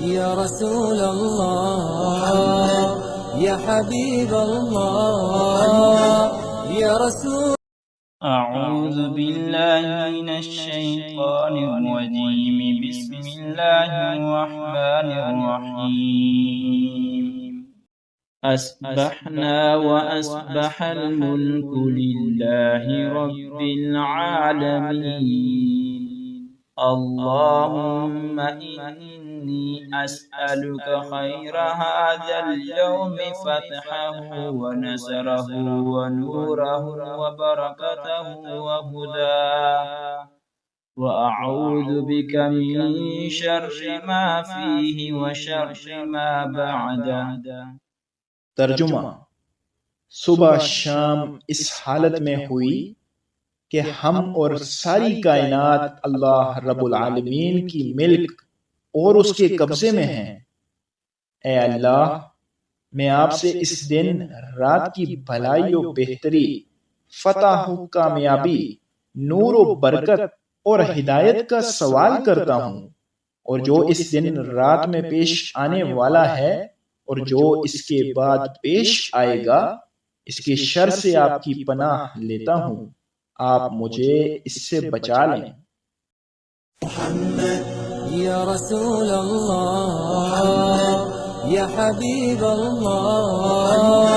या रसूल अल्लाह या हबीब अल्लाह या रसूल। अऊज़ु बिल्लाहि मिनश शैतानिर रजीम। बिस्मिल्लाहिर रहमानिर रहीम। अस्बहना व अस्बहल मुल्कु लिल्लाहि रब्बिल आलमीन। अल्लाहुम्मा इन्नी अस्अलुका खैर हाज़ल यौमि फ़तहहु व नसरहु व नूरहु व बरकतहु व हुदाहु व अऊज़ु बिका मिन शर्रि मा फ़ीहि व शर्रि मा बअदह। तर्जुमा। सुबह शाम इस हालत में हुई कि हम और सारी कायनात अल्लाह रब्बुल आलमीन की मिल्क और उसके कब्जे में हैं। ए अल्लाह, मैं आपसे इस दिन रात की भलाई और बेहतरी, फतह, कामयाबी, नूर और बरकत और हिदायत का सवाल करता हूँ, और जो इस दिन रात में पेश आने वाला है और जो इसके बाद पेश आएगा, इसके शर से आपकी पनाह लेता हूँ। आप मुझे इससे बचा लें। या रसूल अल्लाह या हबीब अल्लाह।